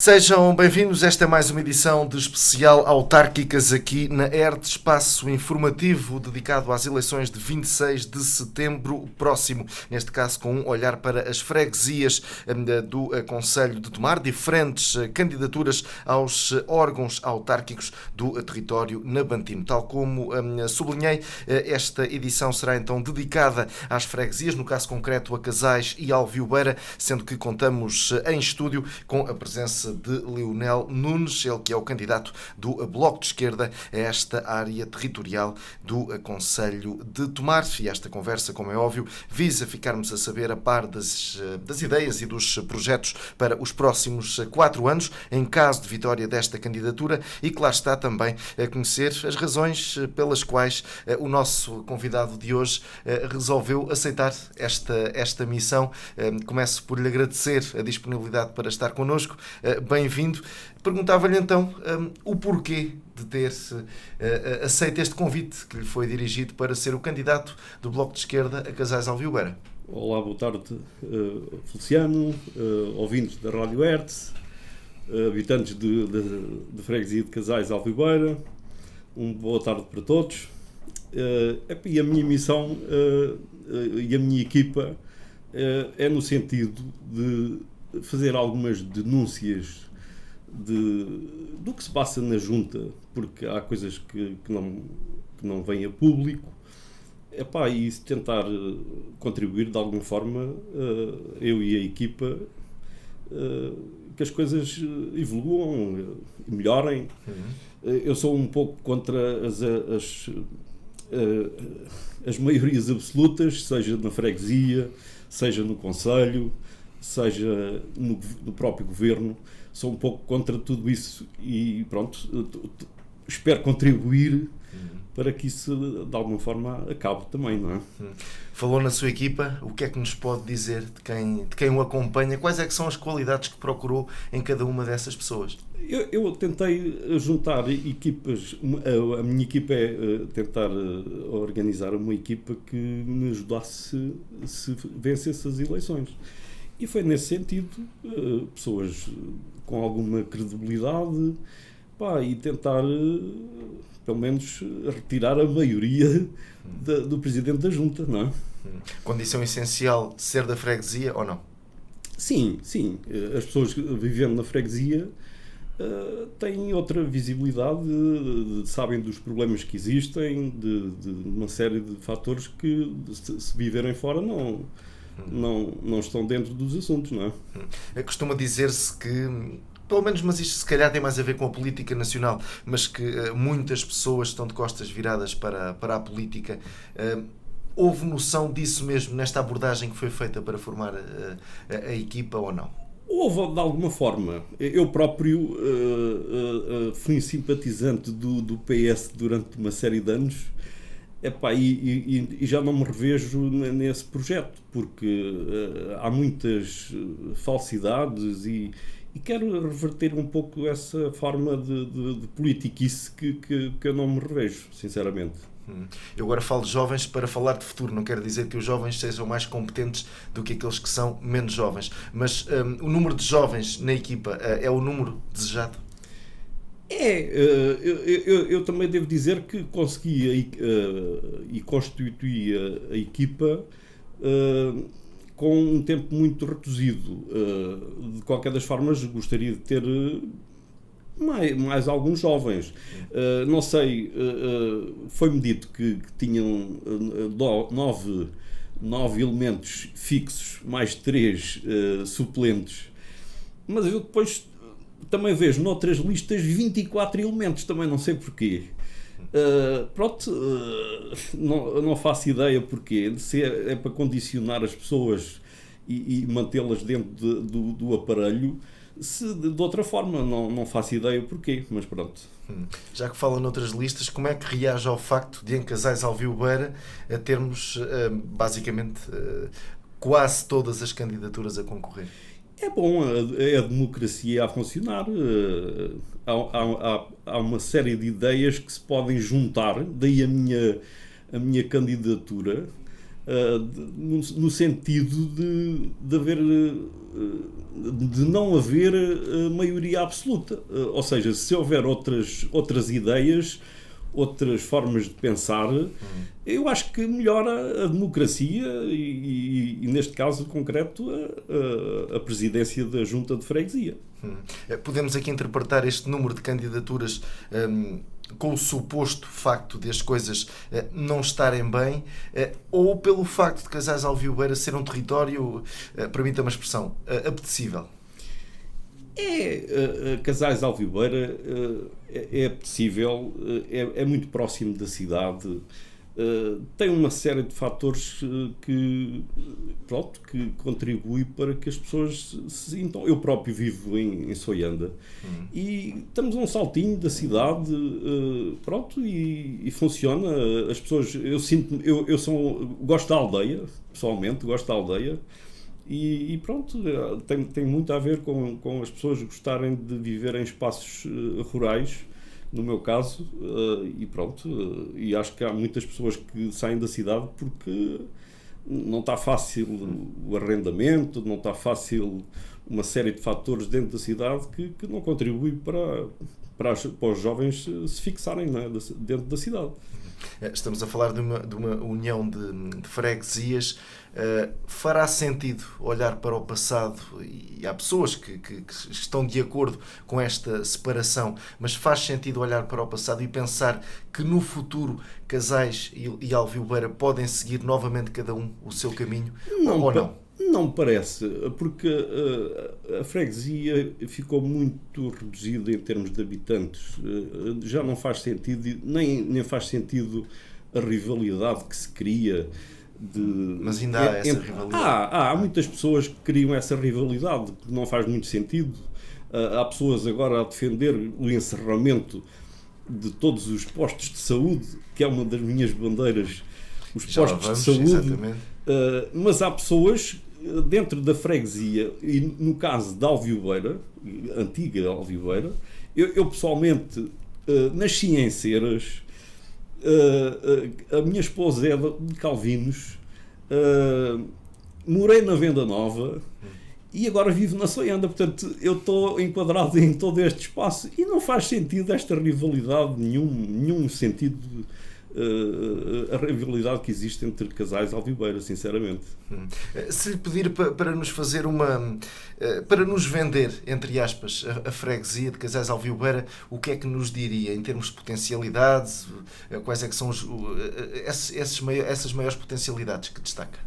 Sejam bem-vindos. Esta é mais uma edição de especial autárquicas aqui na ERD, espaço informativo dedicado às eleições de 26 de setembro próximo. Neste caso, com um olhar para as freguesias do Concelho de Tomar, diferentes candidaturas aos órgãos autárquicos do território nabantino. Tal como sublinhei, esta edição será então dedicada às freguesias, no caso concreto a Casais e Alviobeira, sendo que contamos em estúdio com a presença de Leonel Nunes, ele que é o candidato do Bloco de Esquerda a esta área territorial do Concelho de Tomar. E esta conversa, como é óbvio, visa ficarmos a saber a par das ideias e dos projetos para os próximos 4 anos, em caso de vitória desta candidatura, e que lá está também a conhecer as razões pelas quais o nosso convidado de hoje resolveu aceitar esta missão. Começo por lhe agradecer a disponibilidade para estar connosco. Bem-vindo. Perguntava-lhe então o porquê de ter aceito este convite que lhe foi dirigido para ser o candidato do Bloco de Esquerda a Casais Alviobeira. Olá, boa tarde, Feliciano, ouvintes da Rádio ERD, habitantes de freguesia de Casais Alviobeira, boa tarde para todos. E a minha missão e a minha equipa é no sentido de fazer algumas denúncias do que se passa na Junta, porque há coisas que não vêm a público, e tentar contribuir de alguma forma, eu e a equipa, que as coisas evoluam e melhorem. Eu sou um pouco contra as maiorias absolutas, seja na freguesia, seja no concelho, seja no próprio governo. Sou um pouco contra tudo isso e pronto, espero contribuir para que isso de alguma forma acabe também, não é? Falou na sua equipa, o que é que nos pode dizer de quem o acompanha? Quais é que são as qualidades que procurou em cada uma dessas pessoas? Eu tentei juntar equipas, a minha equipa é tentar organizar uma equipa que me ajudasse se vencesse as eleições. E foi nesse sentido, pessoas com alguma credibilidade, e tentar, pelo menos, retirar a maioria do Presidente da Junta, não é? Condição essencial ser da freguesia ou não? Sim. As pessoas vivendo na freguesia têm outra visibilidade, sabem dos problemas que existem, de uma série de fatores que, se viverem fora, não estão dentro dos assuntos, não é? Costuma dizer-se que, pelo menos, mas isto se calhar tem mais a ver com a política nacional, mas que muitas pessoas estão de costas viradas para a política. Houve noção disso mesmo nesta abordagem que foi feita para formar a equipa ou não? Houve, de alguma forma. Eu próprio fui simpatizante do PS durante uma série de anos. E já não me revejo nesse projeto, porque há muitas falsidades e quero reverter um pouco essa forma de politiquice que eu não me revejo, sinceramente. Eu agora falo de jovens para falar de futuro, não quero dizer que os jovens sejam mais competentes do que aqueles que são menos jovens, mas o número de jovens na equipa é o número desejado? Eu também devo dizer que consegui e constituí a equipa com um tempo muito reduzido. De qualquer das formas, gostaria de ter mais alguns jovens. Não sei, foi-me dito que tinham 9 elementos fixos, mais 3 suplentes, mas eu depois também vejo noutras listas 24 elementos, também não sei porquê. Não faço ideia porquê. Se é para condicionar as pessoas e mantê-las dentro do aparelho, se de outra forma, não faço ideia porquê, mas pronto. Já que fala noutras listas, como é que reage ao facto de em Casais Alviobeira a termos basicamente quase todas as candidaturas a concorrer? É bom, a democracia a funcionar. Há uma série de ideias que se podem juntar, daí a minha candidatura. no sentido de não haver maioria absoluta. Ou seja, se houver outras ideias, outras formas de pensar, eu acho que melhora a democracia e neste caso concreto, a presidência da Junta de Freguesia. Podemos aqui interpretar este número de candidaturas com o suposto facto de as coisas não estarem bem, ou pelo facto de Casais Alviobeira ser um território, permita-me a expressão, apetecível? Casais Alviobeira é apetecível, é muito próximo da cidade, tem uma série de fatores que contribuem para que as pessoas se sintam. Eu próprio vivo em Soianda e estamos a um saltinho da cidade, e funciona. As pessoas, gosto da aldeia, pessoalmente, gosto da aldeia. E tem muito a ver com as pessoas gostarem de viver em espaços rurais, no meu caso, e acho que há muitas pessoas que saem da cidade porque não está fácil o arrendamento, não está fácil uma série de fatores dentro da cidade que não contribuem para os jovens se fixarem, não é, dentro da cidade. Estamos a falar de uma união de freguesias. Fará sentido olhar para o passado, e há pessoas que estão de acordo com esta separação, mas faz sentido olhar para o passado e pensar que no futuro Casais e Alviobeira podem seguir novamente cada um o seu caminho, ou não? Não me parece, porque a freguesia ficou muito reduzida em termos de habitantes. Já não faz sentido, nem faz sentido a rivalidade que se cria. Mas ainda há essa rivalidade. Há muitas pessoas que criam essa rivalidade, que não faz muito sentido. Há pessoas agora a defender o encerramento de todos os postos de saúde, que é uma das minhas bandeiras, os postos de saúde. Exatamente. Mas há pessoas dentro da freguesia, e no caso da Alviobeira, antiga Alviobeira, eu pessoalmente nasci em Ceras, a minha esposa é de Calvinos, morei na Venda Nova e agora vivo na Soianda, portanto eu estou enquadrado em todo este espaço e não faz sentido esta rivalidade, nenhum sentido a rivalidade que existe entre Casais Alviobeira, sinceramente. Se lhe pedir para nos fazer para nos vender, entre aspas, a freguesia de Casais Alviobeira, o que é que nos diria em termos de potencialidades? Quais é que são essas maiores potencialidades que destaca?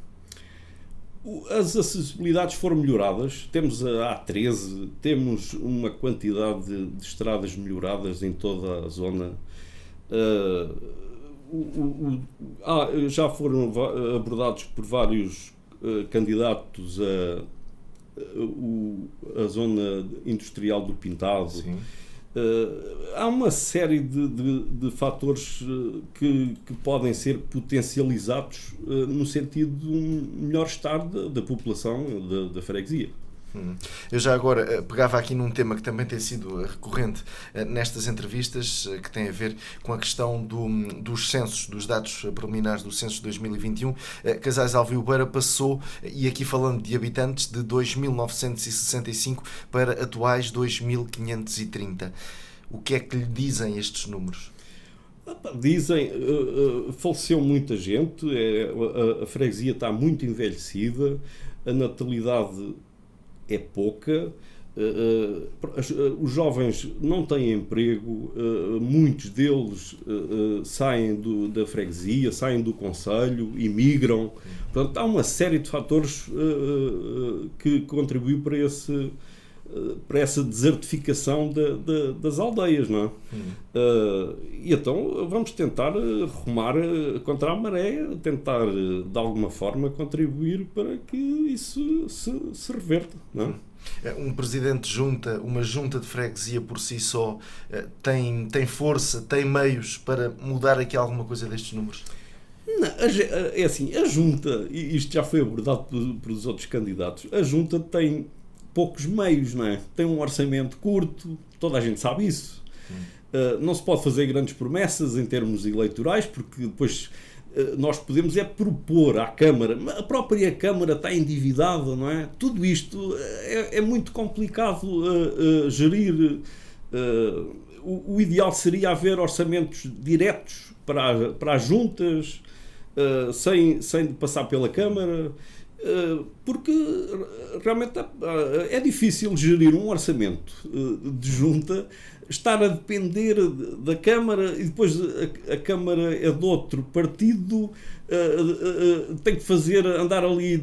As acessibilidades foram melhoradas, temos a A13, temos uma quantidade de estradas melhoradas em toda a zona. Já foram abordados por vários candidatos a zona industrial do Pintado. Há uma série de fatores que podem ser potencializados no sentido de um melhor estado da população da freguesia. Eu já agora pegava aqui num tema que também tem sido recorrente nestas entrevistas, que tem a ver com a questão dos censos, dos dados preliminares do censo de 2021. Casais Alviobeira passou, e aqui falando de habitantes, de 2.965 para atuais 2.530. O que é que lhe dizem estes números? Dizem, faleceu muita gente, a freguesia está muito envelhecida, a natalidade é pouca, os jovens não têm emprego, muitos deles saem da freguesia, saem do concelho, imigram. Portanto, há uma série de fatores que contribuem para essa desertificação das aldeias, não é? E então vamos tentar remar contra a maré, tentar de alguma forma contribuir para que isso se reverta, não é? Um presidente de junta, uma junta de freguesia por si só, tem força, tem meios para mudar aqui alguma coisa destes números? Não, é assim, a junta, e isto já foi abordado pelos outros candidatos, a junta tem poucos meios, não é? Tem um orçamento curto, toda a gente sabe isso. Não se pode fazer grandes promessas em termos eleitorais, porque depois nós podemos propor à Câmara, a própria Câmara está endividada, não é? Tudo isto é muito complicado gerir. O ideal seria haver orçamentos diretos para as juntas, sem passar pela Câmara, porque realmente é difícil gerir um orçamento de junta, estar a depender da Câmara, e depois a Câmara é de outro partido, tem que andar ali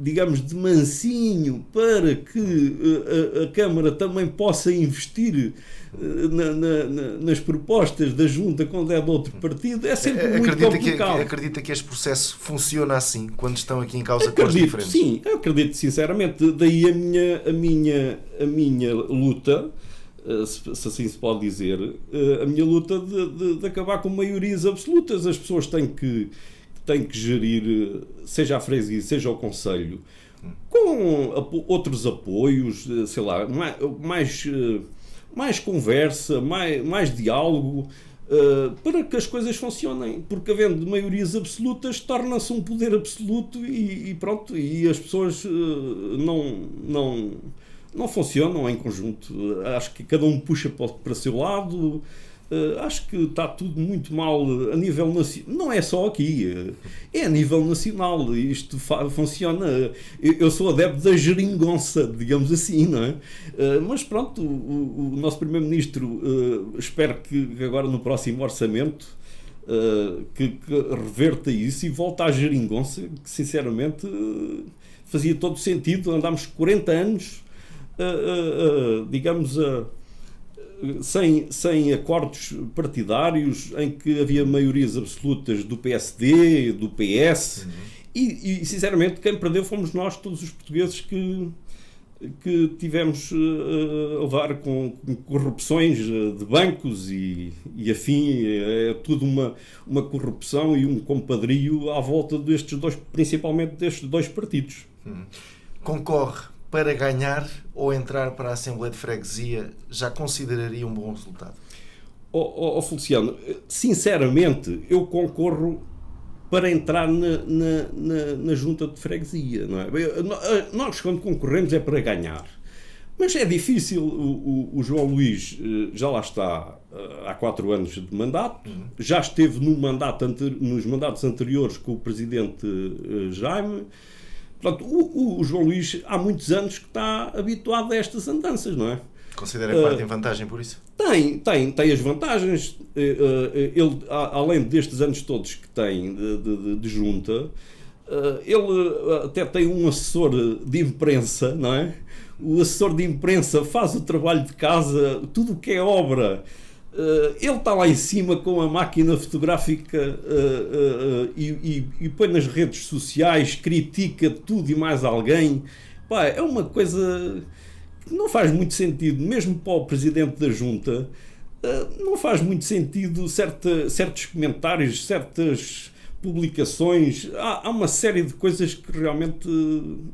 digamos de mansinho para que a Câmara também possa investir nas propostas da junta quando é de outro partido. É sempre muito complicado. Acredita que este processo funciona assim quando estão aqui em causa cores diferentes? Sim, eu acredito sinceramente. Daí a minha luta, se assim se pode dizer, a minha luta de acabar com maiorias absolutas. As pessoas têm que gerir, seja a freguesia, seja o concelho, com outros apoios, sei lá, mais conversa, mais diálogo, para que as coisas funcionem. Porque havendo maiorias absolutas, torna-se um poder absoluto e pronto, e as pessoas não funcionam em conjunto. Acho que cada um puxa para o seu lado. Acho que está tudo muito mal a nível nacional. Não é só aqui, é a nível nacional. Isto funciona. Eu sou adepto da geringonça, digamos assim, não é? Mas pronto, o nosso Primeiro-Ministro, espero que agora no próximo orçamento que reverta isso e volte à geringonça, que sinceramente fazia todo sentido. Andámos 40 anos, digamos, sem acordos partidários, em que havia maiorias absolutas do PSD, do PS, e sinceramente quem perdeu fomos nós, todos os portugueses, que tivemos a levar com corrupções de bancos e afim. É tudo uma corrupção e um compadrio à volta principalmente destes dois partidos. Concorre para ganhar ou entrar para a Assembleia de Freguesia, já consideraria um bom resultado? Feliciano, sinceramente, eu concorro para entrar na junta de freguesia, não é? Nós, quando concorremos, é para ganhar. Mas é difícil. O João Luís já lá está há 4 anos de mandato, já esteve nos mandatos anteriores com o presidente Jaime. Portanto, o João Luís há muitos anos que está habituado a estas andanças, não é? Considera que parte em vantagem por isso? Tem as vantagens. Ele, além destes anos todos que tem de junta, ele até tem um assessor de imprensa, não é? O assessor de imprensa faz o trabalho de casa, tudo o que é obra. Ele está lá em cima com a máquina fotográfica e põe nas redes sociais, critica tudo e mais alguém. Pá, é uma coisa que não faz muito sentido, mesmo para o presidente da junta. Não faz muito sentido certos comentários, certas publicações. Há uma série de coisas que realmente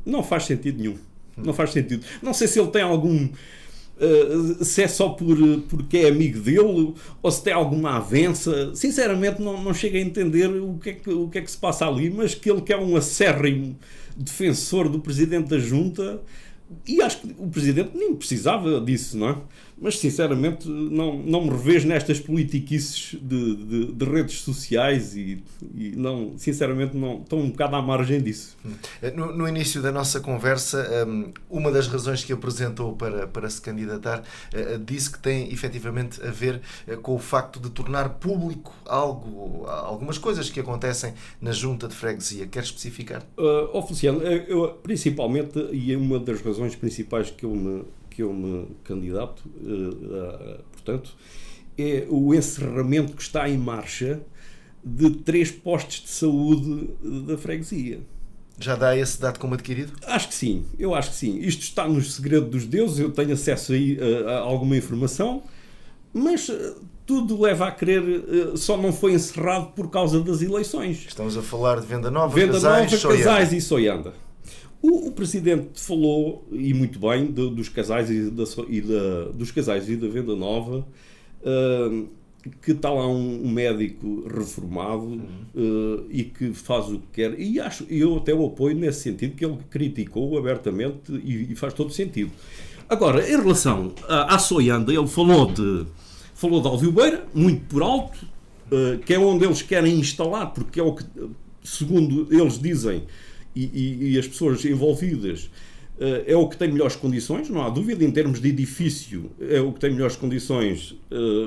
não faz sentido nenhum. Não faz sentido. Não sei se ele tem algum... se é só porque é amigo dele ou se tem alguma avença. Sinceramente não chego a entender o que é que se passa ali, mas que ele quer um acérrimo defensor do presidente da junta, e acho que o presidente nem precisava disso, não é? Mas sinceramente não me revejo nestas politiquices de redes sociais e não, sinceramente não, estou um bocado à margem disso. No início da nossa conversa, uma das razões que apresentou para se candidatar disse que tem efetivamente a ver com o facto de tornar público algumas coisas que acontecem na junta de freguesia. Quer especificar? Feliciano, eu, principalmente, e é uma das razões principais que eu me candidato, portanto, é o encerramento que está em marcha de 3 postos de saúde da freguesia. Já dá esse dado como adquirido? Acho que sim, eu acho que sim. Isto está no segredo dos deuses, eu tenho acesso aí a alguma informação, mas tudo leva a crer, só não foi encerrado por causa das eleições. Estamos a falar de Venda Nova, Casais e Soianda. O Presidente falou, e muito bem, dos casais dos casais e da Venda Nova. que está lá um médico reformado e que faz o que quer, e eu até o apoio nesse sentido, que ele criticou abertamente e faz todo sentido. Agora, em relação à Soianda, ele falou de Alviobeira, muito por alto, que é onde eles querem instalar, porque é o que, segundo eles dizem, e as pessoas envolvidas, é o que tem melhores condições, não há dúvida, em termos de edifício é o que tem melhores condições,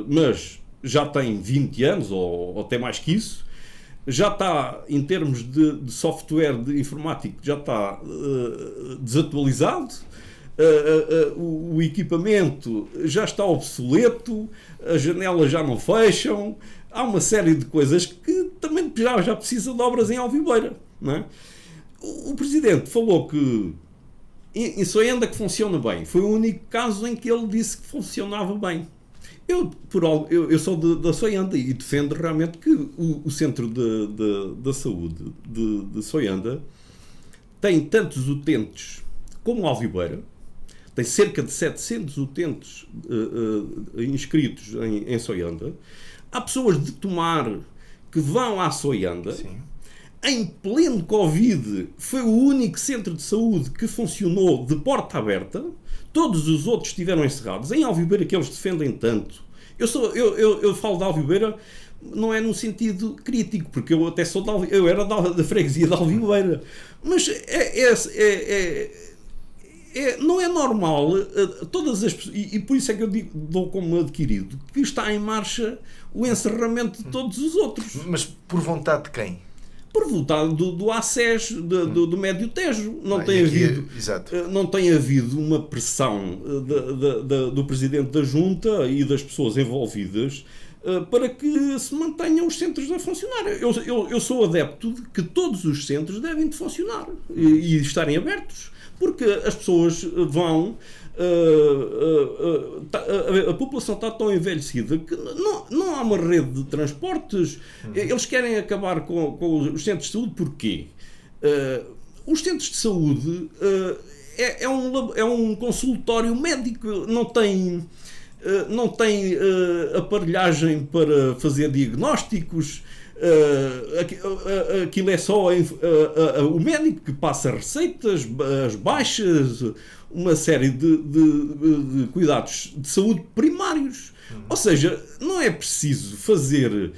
mas já tem 20 anos, ou até mais que isso, já está, em termos de software de informático, já está desatualizado, o equipamento já está obsoleto, as janelas já não fecham, há uma série de coisas que também já precisa de obras em Alviobeira, não é? O Presidente falou que isso ainda que funciona bem. Foi o único caso em que ele disse que funcionava bem. Eu sou da Soianda e defendo realmente que o Centro da Saúde de Soianda tem tantos utentes como Alviobeira, tem cerca de 700 utentes inscritos em Soianda. Há pessoas de Tomar que vão à Soianda. Sim. Em pleno Covid, foi o único centro de saúde que funcionou de porta aberta. Todos os outros estiveram encerrados. Em Alviobeira, que eles defendem tanto. Eu falo de Alviobeira, não é no sentido crítico, porque eu até sou eu era da freguesia de Alviobeira. Mas não é normal todas as pessoas, e por isso é que eu dou como adquirido, que está em marcha o encerramento de todos os outros. Mas por vontade de quem? Por vontade do ACES, do Médio Tejo. Não tem havido uma pressão do Presidente da Junta e das pessoas envolvidas para que se mantenham os centros a funcionar. Eu sou adepto de que todos os centros devem de funcionar e estarem abertos, porque as pessoas vão... a população está tão envelhecida que não há uma rede de transportes. Eles querem acabar com os centros de saúde. Porquê? Os centros de saúde é um consultório médico, não tem aparelhagem para fazer diagnósticos. Aquilo é só o médico que passa receitas, as baixas, uma série de cuidados de saúde primários. Ou seja, não é preciso fazer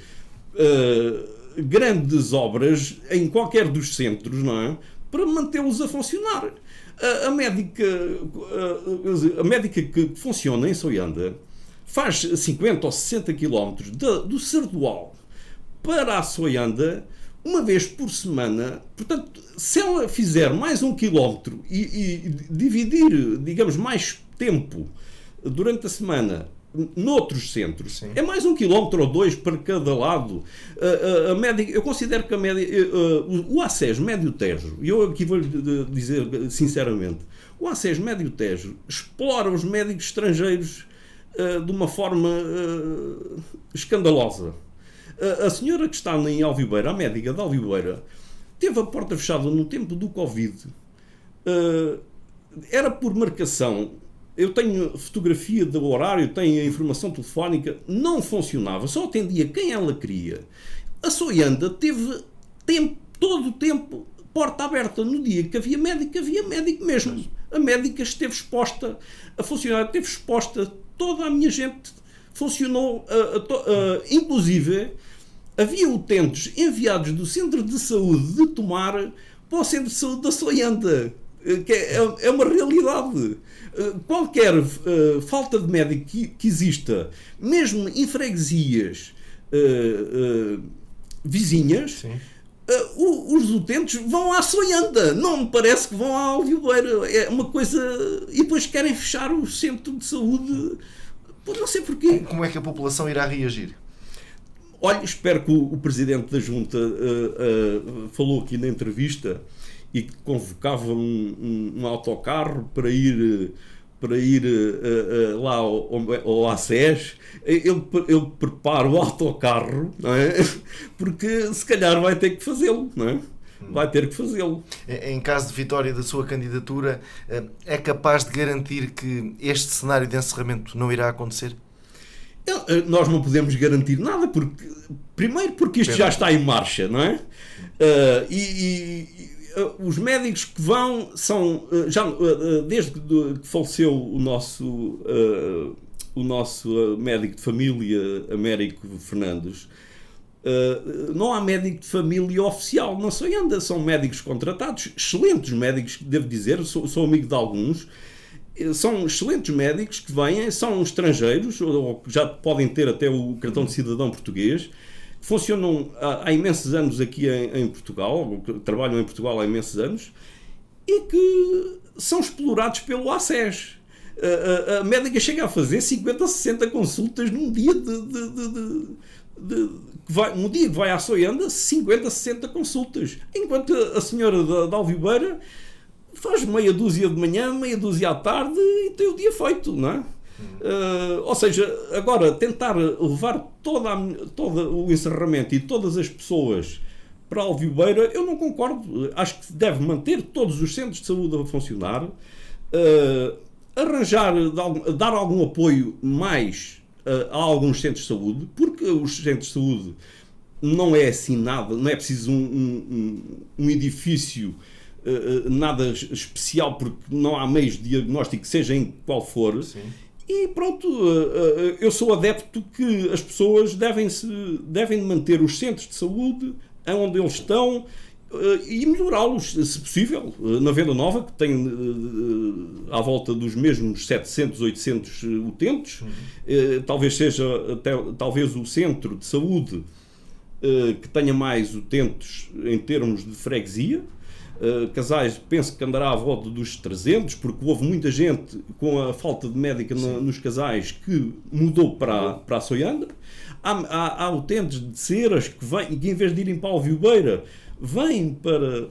grandes obras em qualquer dos centros, não é? Para mantê-los a funcionar. A médica que funciona em Soianda faz 50 ou 60 km do Sardual para a Soianda uma vez por semana. Portanto, se ela fizer mais 1 quilómetro e dividir, digamos, mais tempo durante a semana noutros centros, sim, é mais 1 quilómetro ou 2 para cada lado. A médica, eu considero que o ACES Médio Tejo, e eu aqui vou-lhe dizer sinceramente, o ACES Médio Tejo explora os médicos estrangeiros de uma forma escandalosa. A senhora que está em Alviobeira, a médica de Alviobeira, teve a porta fechada no tempo do Covid. Era por marcação. Eu tenho fotografia do horário, tenho a informação telefónica. Não funcionava, só atendia quem ela queria. A Soianda teve todo o tempo porta aberta. No dia que havia médico mesmo. A médica esteve exposta, a funcionária esteve exposta, toda a minha gente funcionou, inclusive havia utentes enviados do Centro de Saúde de Tomar para o Centro de Saúde da Soianda, que é uma realidade. Qualquer falta de médico que exista, mesmo em freguesias vizinhas, sim, os utentes vão à Soianda, não me parece que vão à Alviobeira. É uma coisa... E depois querem fechar o Centro de Saúde, não sei porquê. Como é que a população irá reagir? Olha, espero que o Presidente da Junta falou aqui na entrevista e que convocava um autocarro para ir lá ao ACES. Ele prepara o autocarro, não é? Porque se calhar vai ter que fazê-lo, não é? Vai ter que fazê-lo. Em caso de vitória da sua candidatura, é capaz de garantir que este cenário de encerramento não irá acontecer? nós não podemos garantir nada, primeiro porque isto já está em marcha, não é? Os médicos que vão são, desde que faleceu o nosso médico de família, Américo Fernandes, não há médico de família oficial na Soianda, são médicos contratados, excelentes médicos, devo dizer, sou amigo de alguns. São excelentes médicos que vêm, são estrangeiros, ou já podem ter até o cartão de cidadão português, funcionam há imensos anos aqui em Portugal, trabalham em Portugal há imensos anos, e que são explorados pelo ACES. A médica chega a fazer 50, 60 consultas num dia um dia que vai à Soianda, 50, 60 consultas, enquanto a senhora da Alvibeira faz meia dúzia de manhã, meia dúzia à tarde e tem o dia feito, não é? Ou seja, agora tentar levar todo o encerramento e todas as pessoas para a Alvibeira, eu não concordo. Acho que deve manter todos os centros de saúde a funcionar, dar algum apoio mais a alguns centros de saúde, porque os centros de saúde não é assim nada, não é preciso um edifício nada especial, porque não há meios de diagnóstico, seja em qual for. Sim. E pronto, eu sou adepto que as pessoas devem manter os centros de saúde onde eles estão e melhorá-los, se possível. Na Venda Nova, que tem à volta dos mesmos 700, 800 utentes, talvez seja talvez o centro de saúde que tenha mais utentes em termos de freguesia. Casais, penso que andará à volta dos 300, porque houve muita gente com a falta de médica nos casais que mudou para a Soianda. Há utentes de ceras que em vez de irem para a Alvibeira, vêm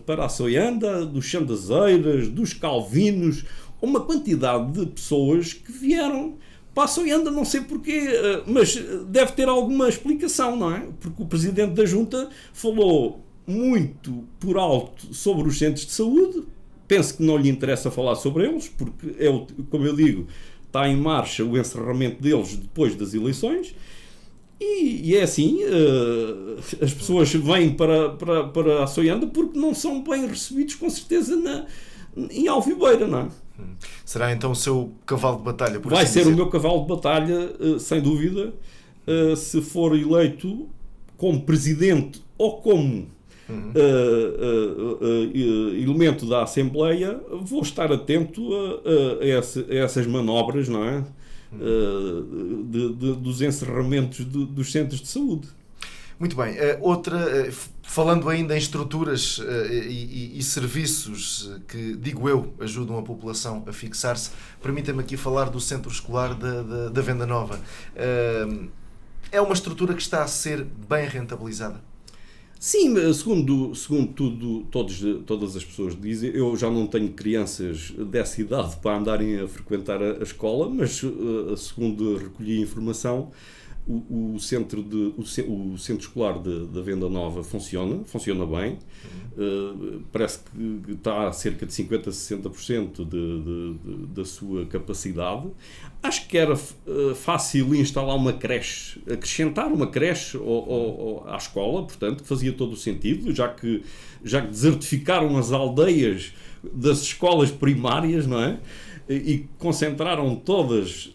para a Soianda, dos Chandazeiras, dos Calvinos, uma quantidade de pessoas que vieram para a Soianda, não sei porquê, mas deve ter alguma explicação, não é? Porque o Presidente da Junta falou muito por alto sobre os centros de saúde, penso que não lhe interessa falar sobre eles, porque, como eu digo, está em marcha o encerramento deles depois das eleições, e é assim, as pessoas vêm para a Soianda porque não são bem recebidos, com certeza, em Alvibeira, não é? Será então o seu cavalo de batalha? Vai ser o meu cavalo de batalha, sem dúvida, se for eleito como Presidente ou como elemento da Assembleia, vou estar atento a essas manobras, não é? Dos encerramentos dos centros de saúde. Muito bem. Falando ainda em estruturas e serviços que, digo eu, ajudam a população a fixar-se, permita-me aqui falar do Centro Escolar da Venda Nova. É uma estrutura que está a ser bem rentabilizada? Sim, segundo todas as pessoas dizem, eu já não tenho crianças dessa idade para andarem a frequentar a escola, mas segundo recolhi informação, o centro escolar da Venda Nova funciona bem, parece que está a cerca de 50% a 60% da sua capacidade. Acho que era fácil instalar uma creche, acrescentar uma creche à escola, portanto, que fazia todo o sentido, já que desertificaram as aldeias das escolas primárias, não é? E concentraram todas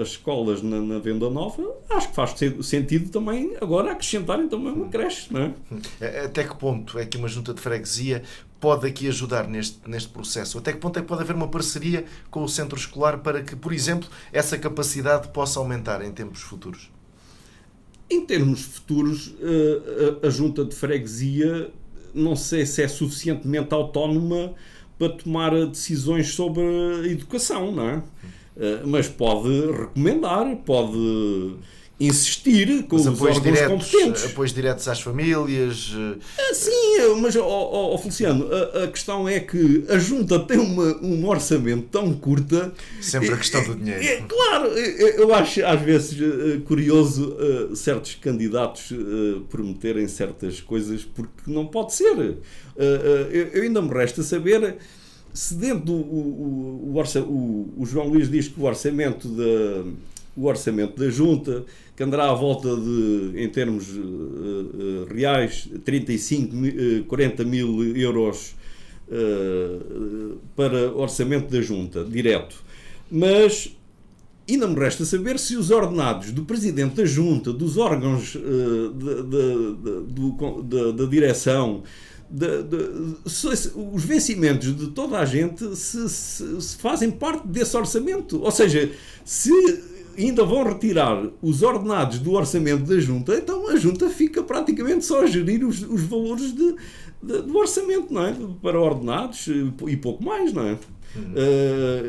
as escolas na Venda Nova. Acho que faz sentido também agora acrescentarem também uma creche, não é? Até que ponto é que uma junta de freguesia pode aqui ajudar neste processo? Até que ponto é que pode haver uma parceria com o centro escolar para que, por exemplo, essa capacidade possa aumentar em tempos futuros? Em termos futuros, a junta de freguesia não sei se é suficientemente autónoma para tomar decisões sobre a educação, não é? Mas pode recomendar, pode insistir com os órgãos competentes. Apoios diretos às famílias. Sim, mas, Feliciano, a questão é que a Junta tem um orçamento tão curto. Sempre a questão do dinheiro. Claro, eu acho às vezes curioso certos candidatos prometerem certas coisas, porque não pode ser. Eu ainda me resta saber se dentro o João Luís diz que o orçamento o orçamento da Junta, que andará à volta de, em termos reais, 40 mil euros para o orçamento da Junta, direto. Mas ainda me resta saber se os ordenados do Presidente da Junta, dos órgãos da direção, os vencimentos de toda a gente se fazem parte desse orçamento. Ou seja, se ainda vão retirar os ordenados do orçamento da Junta, então a Junta fica praticamente só a gerir os valores do orçamento, não é? Para ordenados e pouco mais, não é?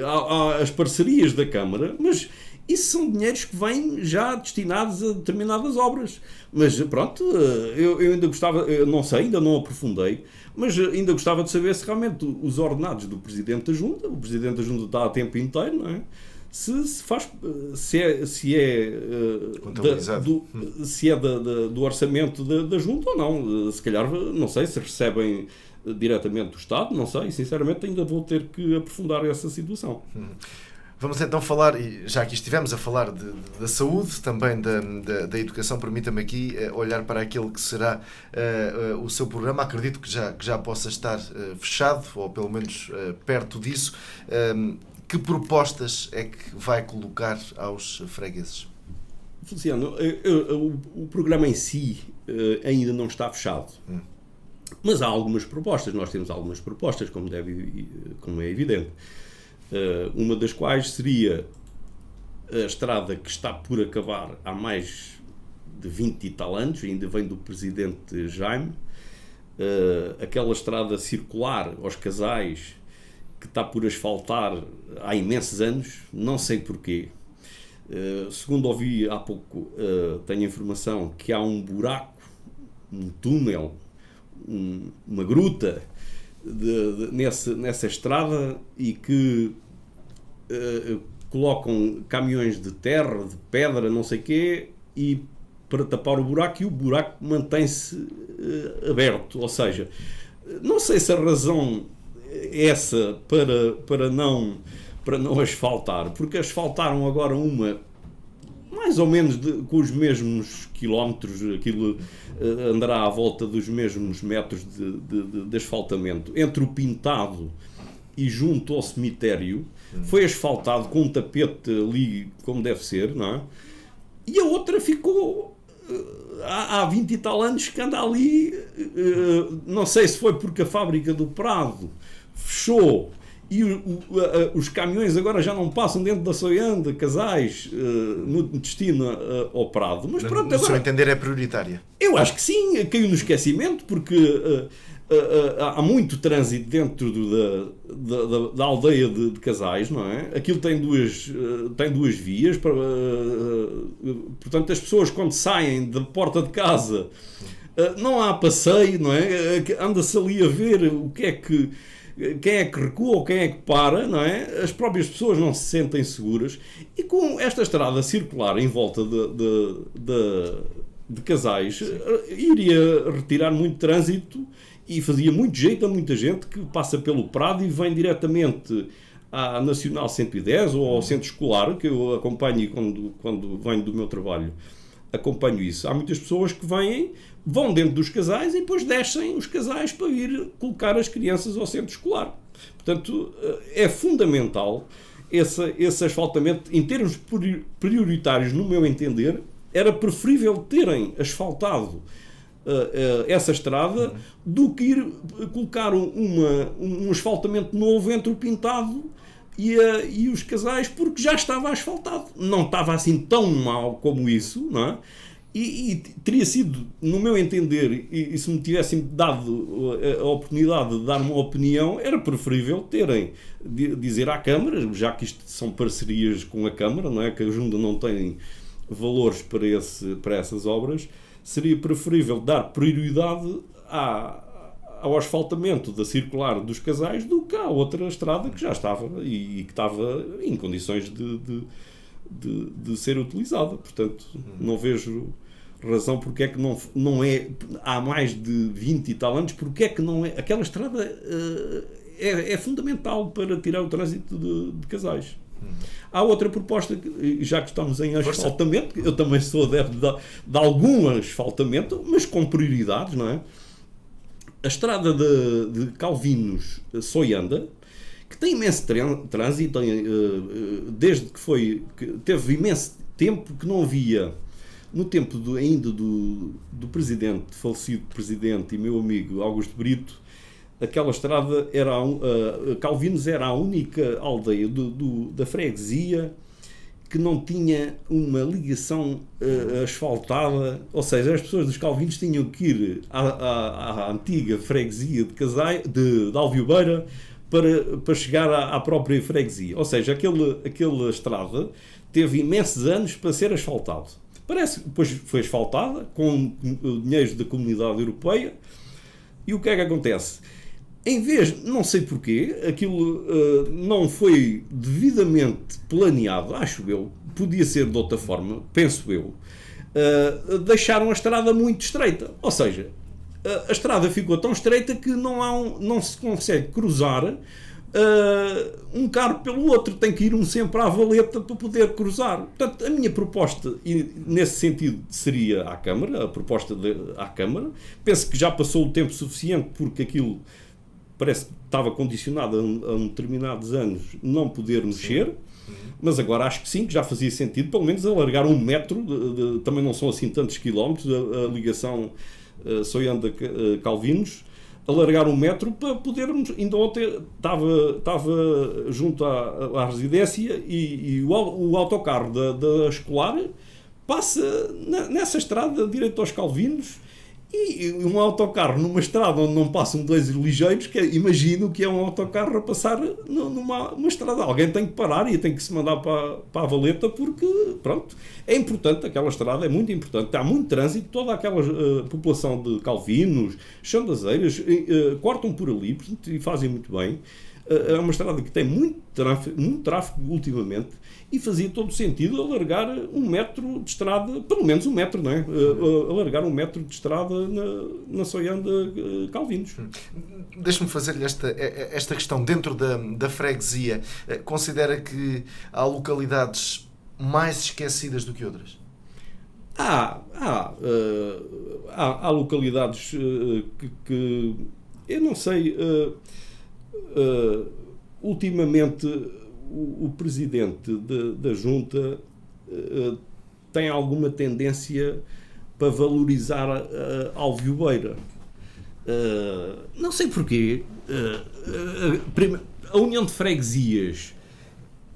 Há as parcerias da Câmara, mas isso são dinheiros que vêm já destinados a determinadas obras. Mas pronto, eu ainda gostava, eu não sei, ainda não aprofundei, mas ainda gostava de saber se realmente os ordenados do Presidente da Junta, o Presidente da Junta está a tempo inteiro, não é? Se é do orçamento da Junta ou não. Se calhar, não sei, se recebem diretamente do Estado, não sei, sinceramente ainda vou ter que aprofundar essa situação. Vamos então falar, e já que estivemos a falar da saúde, também da educação, permita-me aqui olhar para aquele que será o seu programa. Acredito que já possa estar fechado, ou pelo menos perto disso. Que propostas é que vai colocar aos fregueses? Feliciano, o programa em si ainda não está fechado. Mas há algumas propostas, nós temos algumas propostas, como é evidente. Uma das quais seria a estrada que está por acabar há mais de 20 e tal anos, ainda vem do Presidente Jaime, aquela estrada circular aos Casais, que está por asfaltar há imensos anos, não sei porquê. Segundo ouvi há pouco, tenho informação que há um buraco, um túnel, uma gruta nessa estrada e que colocam caminhões de terra, de pedra, não sei o quê, e para tapar o buraco, e o buraco mantém-se aberto. Ou seja, não sei se a razão é essa para não asfaltar, porque asfaltaram agora uma mais ou menos com os mesmos quilómetros, aquilo andará à volta dos mesmos metros de asfaltamento. Entre o pintado e junto ao cemitério, foi asfaltado com um tapete ali, como deve ser, não é? E a outra ficou há 20 e tal anos que anda ali, não sei se foi porque a fábrica do Prado fechou e os caminhões agora já não passam dentro da Soianda, Casais, no destino ao Prado. Mas pronto, no seu entender é prioritária? Eu acho que sim, caiu no esquecimento, porque há muito trânsito dentro da aldeia de Casais, não é? Aquilo tem duas vias, portanto as pessoas quando saem da porta de casa não há passeio, não é? Anda-se ali a ver quem é que recua ou quem é que para, não é? As próprias pessoas não se sentem seguras, e com esta estrada circular em volta de Casais, iria retirar muito trânsito e fazia muito jeito a muita gente que passa pelo Prado e vem diretamente à Nacional 110 ou ao centro escolar, que eu acompanho quando venho do meu trabalho. Acompanho isso. Há muitas pessoas que vão dentro dos Casais e depois descem os Casais para ir colocar as crianças ao centro escolar. Portanto, é fundamental esse asfaltamento. Em termos prioritários, no meu entender, era preferível terem asfaltado essa estrada do que ir colocar um asfaltamento novo entre o pintado e os Casais, porque já estava asfaltado. Não estava assim tão mal como isso, não é? E teria sido, no meu entender, e se me tivessem dado a oportunidade de dar uma opinião, era preferível dizer à Câmara, já que isto são parcerias com a Câmara, não é? Que a Junta não tem valores para essas obras, seria preferível dar prioridade ao asfaltamento da circular dos Casais do que à outra estrada que já estava e que estava em condições de ser utilizada. Portanto, não vejo razão porque é que não é, há mais de 20 e tal anos, porque é que não é, aquela estrada é fundamental para tirar o trânsito de Casais. Há outra proposta, já que estamos em asfaltamento, eu também sou adepto de algum asfaltamento, mas com prioridades, não é? A estrada de Calvinos-Soianda, que tem imenso trânsito, desde que teve imenso tempo que não havia, no tempo ainda do falecido presidente e meu amigo Augusto Brito, aquela estrada Calvinos era a única aldeia da freguesia que não tinha uma ligação asfaltada, ou seja, as pessoas dos Calvinos tinham que ir à antiga freguesia de Alviobeira para chegar à própria freguesia. Ou seja, aquela estrada teve imensos anos para ser asfaltado. Parece que depois foi asfaltada com dinheiros da Comunidade Europeia. E o que é que acontece? Em vez, não sei porquê, aquilo não foi devidamente planeado, acho eu, podia ser de outra forma, penso eu, deixaram a estrada muito estreita. Ou seja, a estrada ficou tão estreita que não se consegue cruzar um carro pelo outro, tem que ir um sempre à valeta para poder cruzar. Portanto, a minha proposta, e nesse sentido, seria à Câmara, a proposta à Câmara. Penso que já passou o tempo suficiente, porque aquilo parece que estava condicionado a determinados anos não poder mexer, mas agora acho que sim, que já fazia sentido, pelo menos alargar 1 metro, também não são assim tantos quilómetros, a ligação Soianda-Calvinos, alargar 1 metro para podermos, ainda ontem estava junto à residência e o autocarro da escolar passa nessa estrada direito aos Calvinos. E um autocarro numa estrada onde não passam 2 ligeiros, imagino que é um autocarro a passar numa estrada. Alguém tem que parar e tem que se mandar para a valeta, porque, pronto, é importante, aquela estrada é muito importante. Há muito trânsito, toda aquela população de Calvinos, Chandazeiras, cortam por ali, portanto, e fazem muito bem. É uma estrada que tem muito tráfego ultimamente, e fazia todo sentido alargar 1 metro de estrada, pelo menos 1 metro, não é? Alargar 1 metro de estrada na Soianda Calvinos. Deixe-me fazer-lhe esta questão. Dentro da freguesia, considera que há localidades mais esquecidas do que outras? Há localidades que eu não sei. Ultimamente o presidente da junta tem alguma tendência para valorizar a Alviobeira. Não sei porquê. A União de Freguesias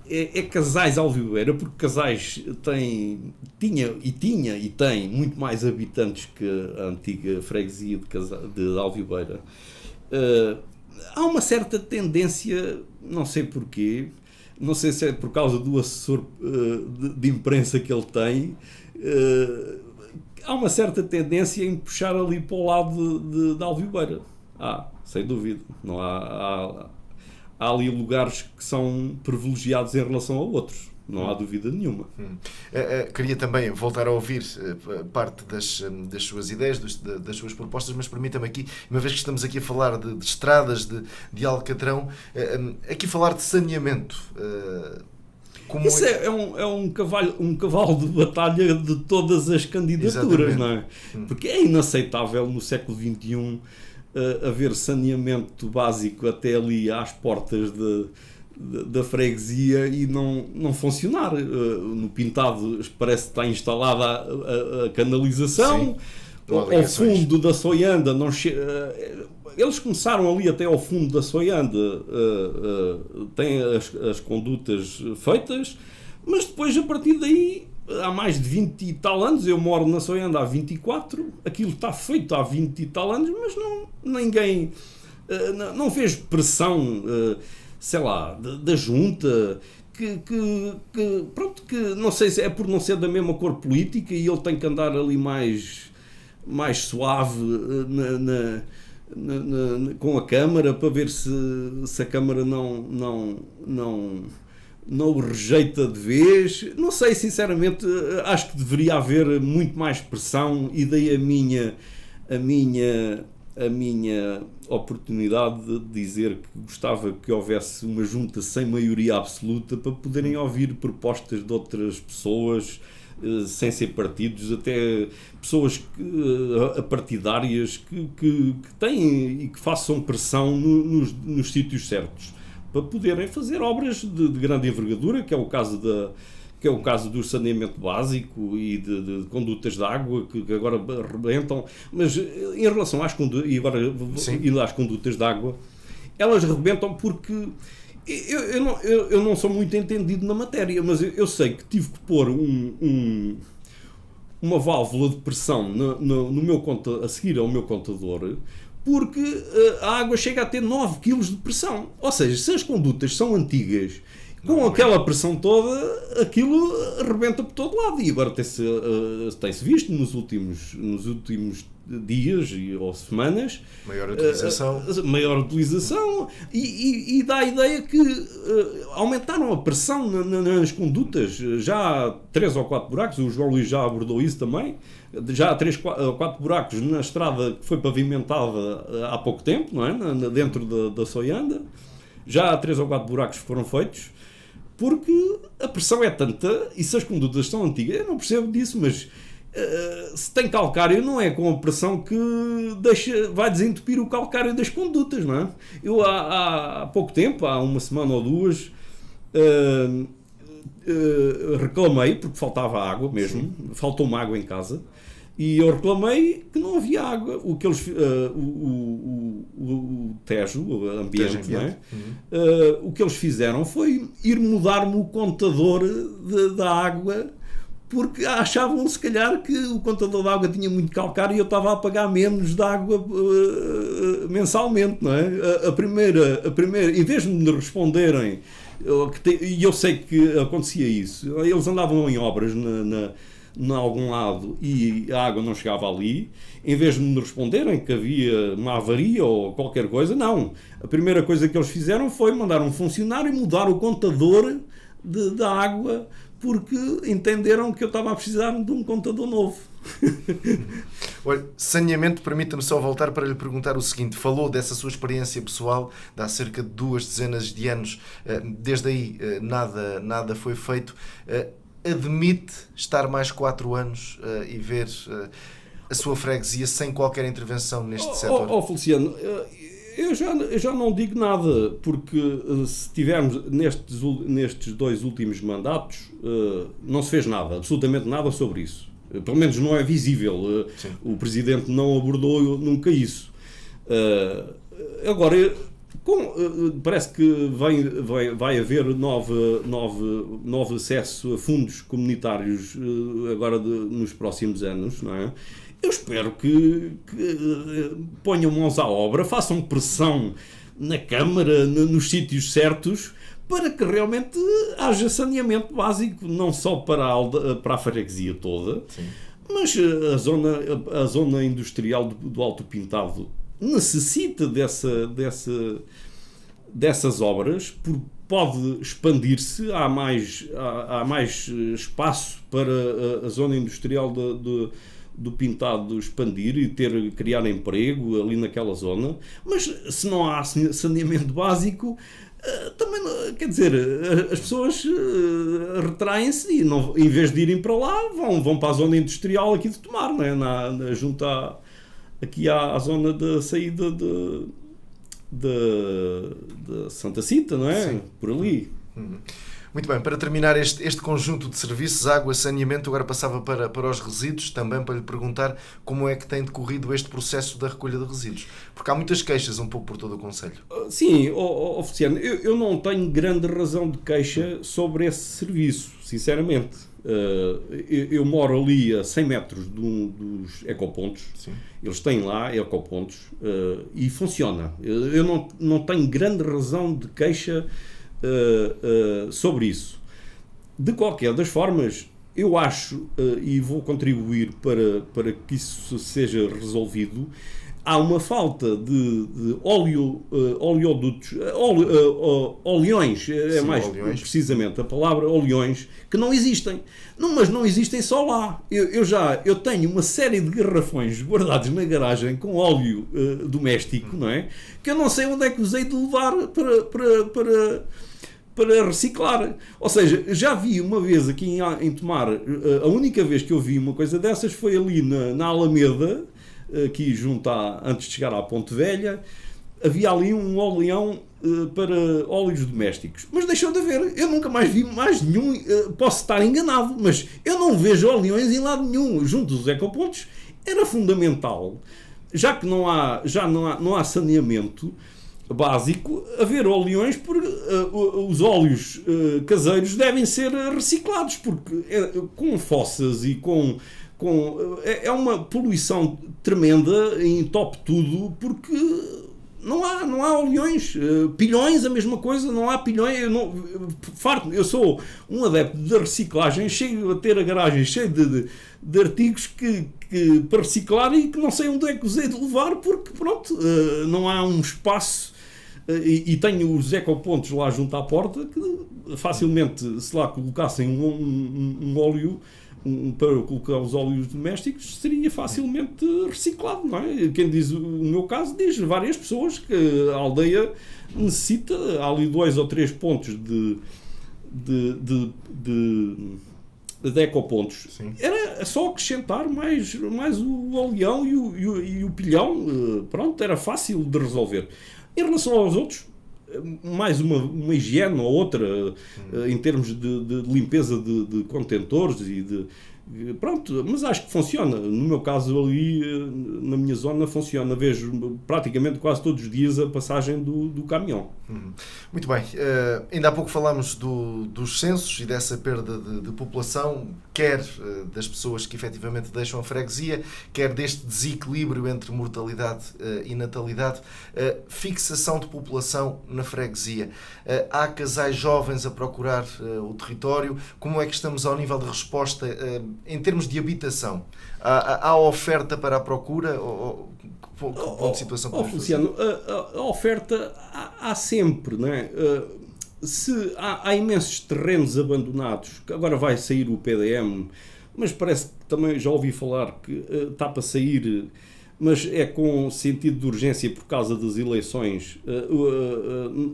é Casais Alviobeira, porque Casais tinha e tem muito mais habitantes que a antiga freguesia de Alviobeira. Há uma certa tendência, não sei porquê, não sei se é por causa do assessor de imprensa que ele tem, há uma certa tendência em puxar ali para o lado de Alviobeira. Sem dúvida. Não há ali lugares que são privilegiados em relação a outros. Não há dúvida nenhuma. Queria também voltar a ouvir parte das suas ideias, das suas propostas, mas permita-me aqui, uma vez que estamos aqui a falar de estradas de Alcatrão, aqui falar de saneamento. Isso é um cavalo de batalha de todas as candidaturas. Exatamente. Não é? Porque é inaceitável no século XXI haver saneamento básico até ali às portas da freguesia e não funcionar. No Pintado parece que está instalada a canalização. Ao fundo da Soianda eles começaram ali até ao fundo da Soianda, têm as condutas feitas, mas depois a partir daí há mais de 20 e tal anos, eu moro na Soianda há 24, aquilo está feito há 20 e tal anos, mas ninguém não vejo pressão, sei lá, da junta, que não sei se é por não ser da mesma cor política e ele tem que andar ali mais suave com a Câmara para ver se a Câmara não o rejeita de vez. Não sei, sinceramente, acho que deveria haver muito mais pressão, e daí a minha a minha oportunidade de dizer que gostava que houvesse uma junta sem maioria absoluta para poderem ouvir propostas de outras pessoas, sem ser partidos, até pessoas apartidárias que têm e que façam pressão nos sítios certos para poderem fazer obras de grande envergadura, que é o caso do saneamento básico e de condutas de água que agora rebentam, mas em relação às condutas de água, elas rebentam porque eu não sou muito entendido na matéria, mas eu sei que tive que pôr uma válvula de pressão no meu a seguir ao meu contador, porque a água chega a ter 9 kg de pressão. Ou seja, se as condutas são antigas, com aquela pressão toda, aquilo rebenta por todo lado. E agora tem-se visto nos últimos dias ou semanas maior utilização e dá a ideia que aumentaram a pressão nas condutas. Já há 3 ou 4 buracos, o João Luís já abordou isso também. Já há 3 ou 4 buracos na estrada que foi pavimentada há pouco tempo, não é? Dentro da Soianda. Já há 3 ou 4 buracos que foram feitos, porque a pressão é tanta, e se as condutas são antigas, eu não percebo disso, mas se tem calcário, não é com a pressão que vai desentupir o calcário das condutas, não é? Eu há pouco tempo, há uma semana ou duas, reclamei, porque faltava água mesmo, faltou-me água em casa, e eu reclamei que não havia água. O que eles, o Tejo, o ambiente, não é? O que eles fizeram foi ir mudar-me o contador da água, porque achavam se calhar que o contador de água tinha muito calcário e eu estava a pagar menos de água mensalmente, não é? A primeira, em vez de me responderem, e eu sei que acontecia isso, eles andavam em obras em algum lado e a água não chegava ali, em vez de me responderem que havia uma avaria ou qualquer coisa, não. A primeira coisa que eles fizeram foi mandar um funcionário mudar o contador da água, porque entenderam que eu estava a precisar de um contador novo. Olha, saneamento, permita-me só voltar para lhe perguntar o seguinte: falou dessa sua experiência pessoal de há cerca de 2 dezenas de anos, desde aí nada foi feito. Admite estar mais 4 anos e ver a sua freguesia sem qualquer intervenção neste setor? Feliciano, eu já não digo nada, porque se tivermos nestes 2 últimos mandatos, não se fez nada, absolutamente nada sobre isso. Pelo menos não é visível. O Presidente não abordou nunca isso. Agora, parece que vai haver novo acesso a fundos comunitários agora nos próximos anos, não é? Eu espero que ponham mãos à obra, façam pressão na Câmara, nos sítios certos, para que realmente haja saneamento básico, não só para a freguesia toda, sim, mas a zona industrial do Alto Pintado necessita dessas obras, porque pode expandir-se, há mais espaço para a zona industrial do Pintado expandir e criar emprego ali naquela zona, mas se não há saneamento básico, também, quer dizer, as pessoas retraem-se e não, em vez de irem para lá, vão para a zona industrial aqui de Tomar, não é? Junto aqui à zona da saída de Santa Cita, não é? Sim. Por ali. Muito bem, para terminar este conjunto de serviços, água, saneamento, agora passava para os resíduos, também para lhe perguntar como é que tem decorrido este processo da recolha de resíduos. Porque há muitas queixas um pouco por todo o concelho. Sim, Feliciano, eu não tenho grande razão de queixa sobre esse serviço, sinceramente. Eu moro ali a 100 metros dos ecopontos. Sim. Eles têm lá ecopontos e funciona. Eu não tenho grande razão de queixa sobre isso. De qualquer das formas, eu acho, e vou contribuir para que isso seja resolvido, há uma falta de oleodutos, oleões, é mais oleões. precisamente a palavra, oleões, que não existem. Não, mas não existem só lá. Eu tenho uma série de garrafões guardados na garagem com óleo doméstico, não é? Que eu não sei onde é que os hei de levar para reciclar. Ou seja, já vi uma vez aqui em Tomar, a única vez que eu vi uma coisa dessas foi ali na Alameda, aqui junto antes de chegar à Ponte Velha, havia ali um oleão para óleos domésticos. Mas deixou de haver. Eu nunca mais vi mais nenhum. Posso estar enganado, mas eu não vejo oleões em lado nenhum. Junto dos ecopontos era fundamental, já que não há saneamento básico, haver oleões, porque os óleos caseiros devem ser reciclados, porque com fossas e é uma poluição tremenda, entope tudo, porque não há oleões. Pilhões, a mesma coisa, não há pilhões. Eu sou um adepto da reciclagem, chego a ter a garagem cheia de artigos para reciclar e que não sei onde é que os hei de levar, porque pronto, não há um espaço. E tenho os ecopontos lá junto à porta que facilmente, se lá colocassem um óleo para colocar os óleos domésticos, seria facilmente reciclado, não é? Quem diz o meu caso diz várias pessoas que a aldeia necessita, há ali 2 ou 3 pontos de ecopontos. Sim. Era só acrescentar mais o oleão e o pilhão, pronto, era fácil de resolver. Em relação aos outros, mais uma higiene ou outra, em termos de limpeza de contentores pronto, mas acho que funciona. No meu caso ali, na minha zona, funciona. Vejo praticamente quase todos os dias a passagem do caminhão. Muito bem. Ainda há pouco falámos dos censos e dessa perda de população, quer das pessoas que efetivamente deixam a freguesia, quer deste desequilíbrio entre mortalidade e natalidade. Fixação de população na freguesia. Há casais jovens a procurar o território. Como é que estamos ao nível de resposta em termos de habitação? Há oferta para a procura? Ponto de situação para Luciano, a oferta há sempre, não é? Se há imensos terrenos abandonados, que agora vai sair o PDM, mas parece que também já ouvi falar que está para sair, mas é com sentido de urgência por causa das eleições,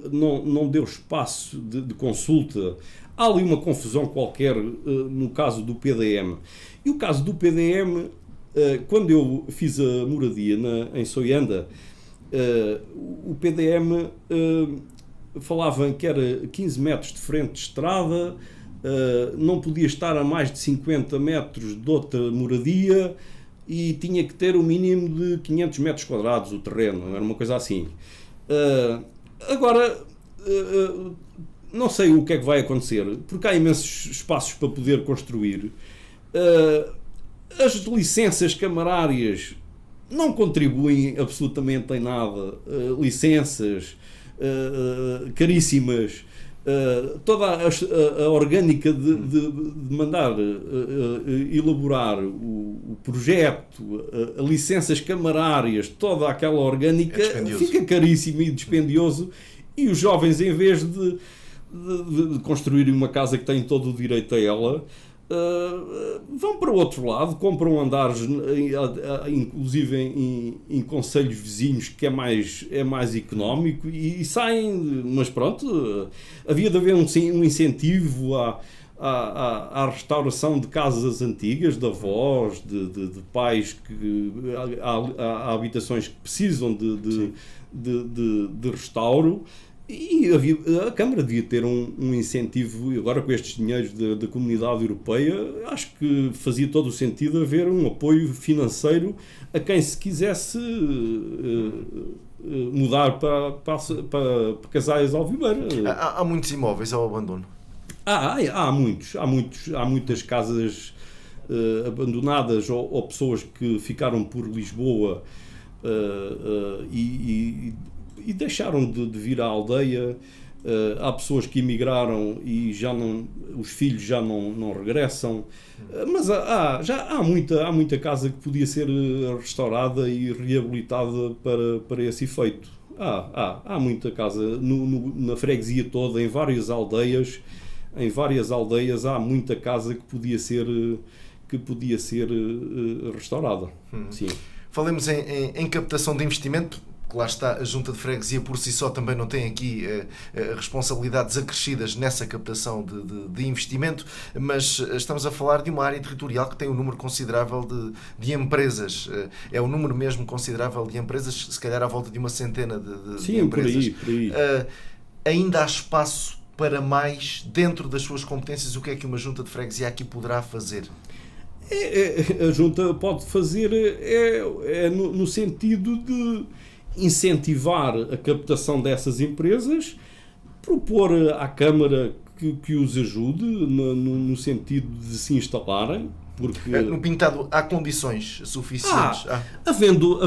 não deu espaço de consulta. Há ali uma confusão qualquer no caso do PDM. E o caso do PDM, quando eu fiz a moradia em Soianda, o PDM falava que era 15 metros de frente de estrada, não podia estar a mais de 50 metros de outra moradia e tinha que ter o mínimo de 500 metros quadrados o terreno, era uma coisa assim. Agora, não sei o que é que vai acontecer, porque há imensos espaços para poder construir. As licenças camarárias não contribuem absolutamente em nada. Licenças caríssimas. Toda a orgânica de mandar elaborar o projeto, licenças camarárias, toda aquela orgânica fica caríssimo e dispendioso, e os jovens, em vez de construir uma casa que têm todo o direito a ela, vão para o outro lado, compram andares, inclusive em concelhos vizinhos, que é mais económico, e saem. Mas pronto, havia de haver um incentivo à restauração de casas antigas, de avós, de pais, há habitações que precisam de restauro. E a Câmara devia ter um incentivo, e agora com estes dinheiros da Comunidade Europeia, acho que fazia todo o sentido haver um apoio financeiro a quem se quisesse mudar para Casais Alvibeira. Há muitos imóveis ao abandono? Há muitas casas abandonadas ou pessoas que ficaram por Lisboa e deixaram de vir à aldeia. Há pessoas que emigraram e os filhos já não regressam, mas já há muita casa que podia ser restaurada e reabilitada para esse efeito. Há muita casa na freguesia toda, em várias aldeias há muita casa que podia ser restaurada. Sim. Falemos em captação de investimento. Lá está, a Junta de Freguesia por si só também não tem aqui responsabilidades acrescidas nessa captação de investimento, mas estamos a falar de uma área territorial que tem um número considerável de empresas. É um número mesmo considerável de empresas, se calhar à volta de uma centena de empresas. Por aí. Ainda há espaço para mais dentro das suas competências? O que é que uma Junta de Freguesia aqui poderá fazer? A Junta pode fazer no sentido de incentivar a captação dessas empresas, propor à Câmara que os ajude no sentido de se instalarem. Porque no Pintado há condições suficientes? Havendo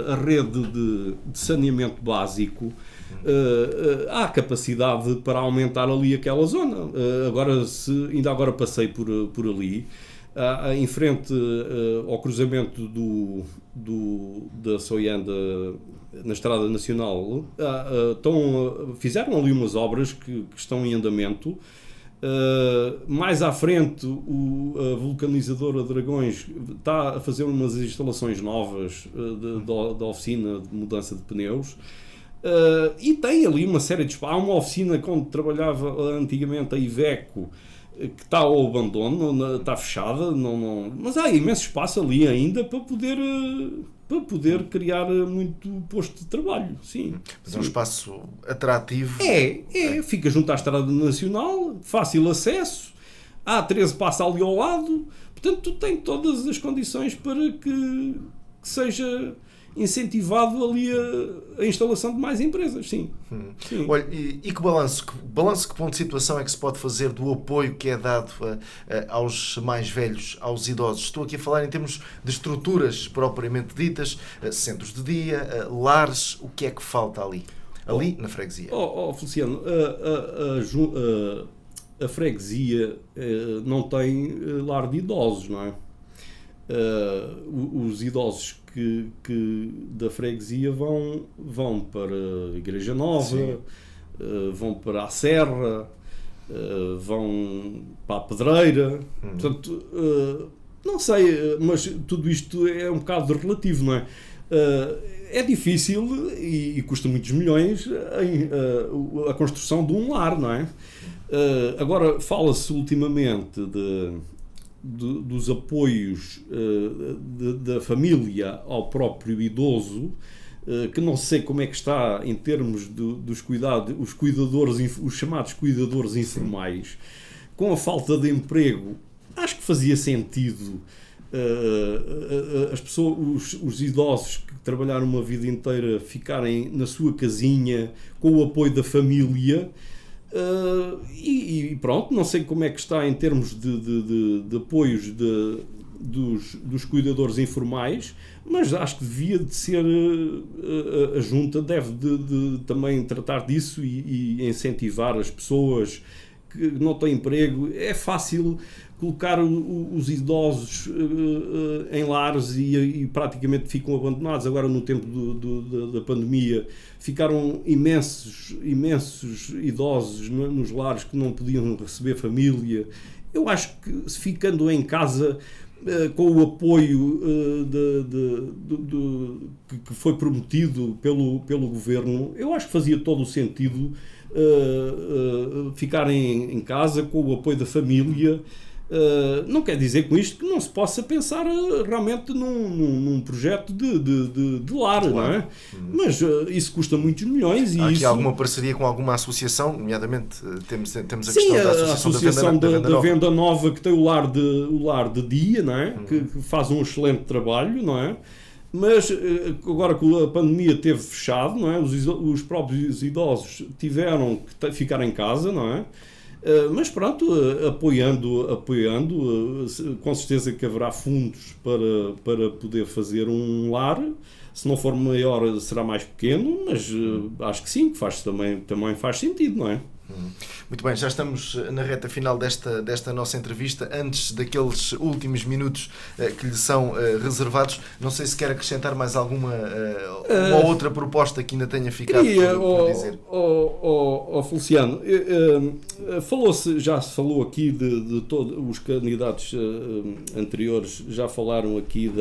a rede de saneamento básico, há capacidade para aumentar ali aquela zona. Ainda agora passei por ali, em frente ao cruzamento da Soianda na Estrada Nacional, fizeram ali umas obras que estão em andamento. Mais à frente, a vulcanizadora Dragões está a fazer umas instalações novas da oficina de mudança de pneus. E tem ali uma série de espaços. Há uma oficina onde trabalhava antigamente a Iveco, que está ao abandono, está fechada, mas há imenso espaço ali ainda para poder criar muito posto de trabalho. Sim. Mas é um espaço atrativo. Fica junto à Estrada Nacional, fácil acesso, a A13 passa ali ao lado, portanto tem todas as condições para que seja incentivado ali a instalação de mais empresas, sim. Sim. Olha, e que balanço, que ponto de situação é que se pode fazer do apoio que é dado aos mais velhos, aos idosos? Estou aqui a falar em termos de estruturas propriamente ditas, centros de dia, lares, o que é que falta ali na freguesia? Feliciano, a freguesia não tem lar de idosos, não é? Os idosos que da freguesia vão para a Igreja Nova, vão para a Serra, vão para a Pedreira. Portanto, não sei, mas tudo isto é um bocado relativo, não é? É difícil e custa muitos milhões a construção de um lar, não é? Agora, fala-se ultimamente dos apoios da família ao próprio idoso, que não sei como é que está em termos dos cuidados, os chamados cuidadores informais. Com a falta de emprego, acho que fazia sentido as pessoas, os idosos que trabalharam uma vida inteira ficarem na sua casinha com o apoio da família. E pronto, não sei como é que está em termos de apoios dos cuidadores informais, mas acho que devia de ser, a Junta deve de também tratar disso e incentivar as pessoas que não têm emprego. É fácil colocar os idosos em lares e praticamente ficam abandonados. Agora, no tempo da pandemia, ficaram imensos idosos nos lares que não podiam receber família. Eu acho que, ficando em casa, com o apoio que foi prometido pelo Governo, eu acho que fazia todo o sentido ficarem em casa com o apoio da família. Não quer dizer com isto que não se possa pensar realmente num projeto de lar, não é? Mas isso custa muitos milhões. Há aqui alguma parceria com alguma associação, nomeadamente temos a questão sim, da Associação da Venda Nova, que tem o lar de dia, não é? Que faz um excelente trabalho, não é? Mas agora que a pandemia teve fechado, não é? Os próprios idosos tiveram que ficar em casa, não é? Mas pronto, apoiando, com certeza que haverá fundos para poder fazer um lar. Se não for maior, será mais pequeno, mas acho que sim, que também faz sentido, não é? Muito bem, já estamos na reta final desta nossa entrevista. Antes daqueles últimos minutos que lhe são reservados, não sei se quer acrescentar mais alguma uma outra proposta que ainda tenha ficado por dizer. Feliciano, já se falou aqui de todos os candidatos anteriores, já falaram aqui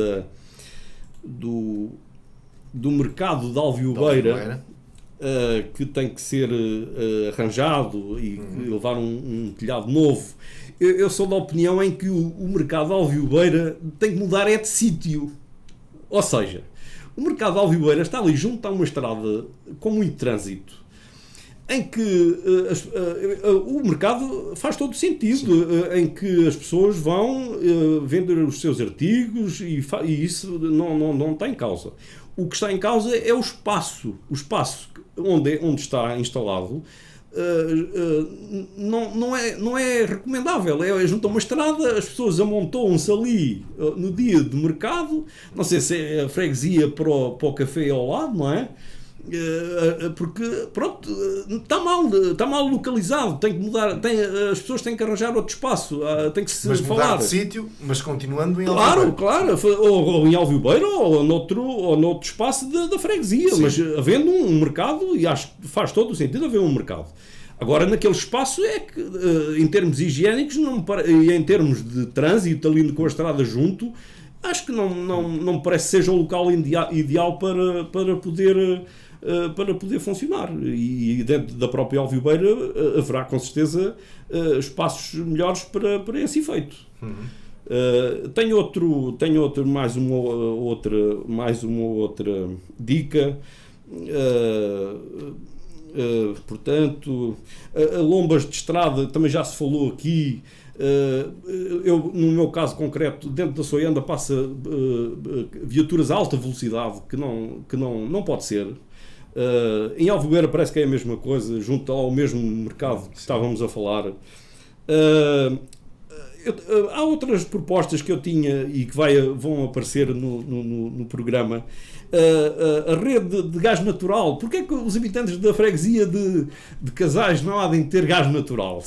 do mercado de alveobeira. Que tem que ser arranjado e levar um telhado novo. Eu sou da opinião em que o mercado de alveobeira tem que mudar de sítio. Ou seja, o mercado de alveobeira está ali junto a uma estrada com muito trânsito, em que o mercado faz todo sentido, em que as pessoas vão vender os seus artigos e isso não está em causa. O que está em causa é o espaço onde está instalado. Não é recomendável. É junto a uma estrada, as pessoas amontoam-se ali no dia de mercado, não sei se é a freguesia para o café ao lado, não é? Porque, pronto, está mal localizado, tem que mudar, as pessoas têm que arranjar outro espaço, tem que se mas falar. Mudar de sítio, mas continuando em Alveobeira. Claro, ou em Alveobeira ou noutro espaço da freguesia, sim. Mas havendo um mercado, e acho que faz todo o sentido haver um mercado. Agora, naquele espaço é que, em termos higiênicos e em termos de trânsito, ali com a estrada junto, acho que não me parece que seja o local ideal para poder funcionar. E dentro da própria Alveobeira haverá com certeza espaços melhores para esse efeito. Tenho mais uma outra dica. Portanto, lombas de estrada também já se falou aqui. Eu, no meu caso concreto, dentro da Soianda passa viaturas a alta velocidade que não pode ser. Em Alveobeira parece que é a mesma coisa, junto ao mesmo mercado que estávamos a falar. Há outras propostas que eu tinha e que vão aparecer no programa. A rede de gás natural. Porquê é que os habitantes da freguesia de Casais não há de ter gás natural?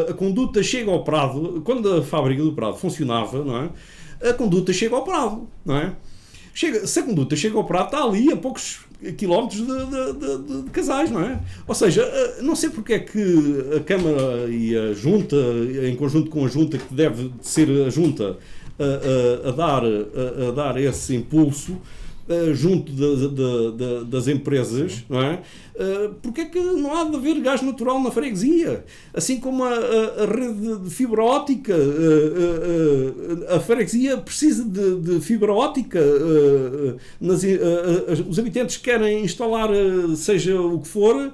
A conduta chega ao Prado, quando a fábrica do Prado funcionava, não é? A conduta chega ao Prado, não é? Se a conduta chega ao Prado, está ali a poucos quilómetros de Casais, não é? Ou seja, não sei porque é que a Câmara e a Junta, em conjunto com a Junta, que deve ser a Junta a dar esse impulso junto das empresas, não é? Porque é que não há de haver gás natural na freguesia? Assim como a rede de fibra óptica, a freguesia precisa de fibra óptica, os habitantes querem instalar, seja o que for,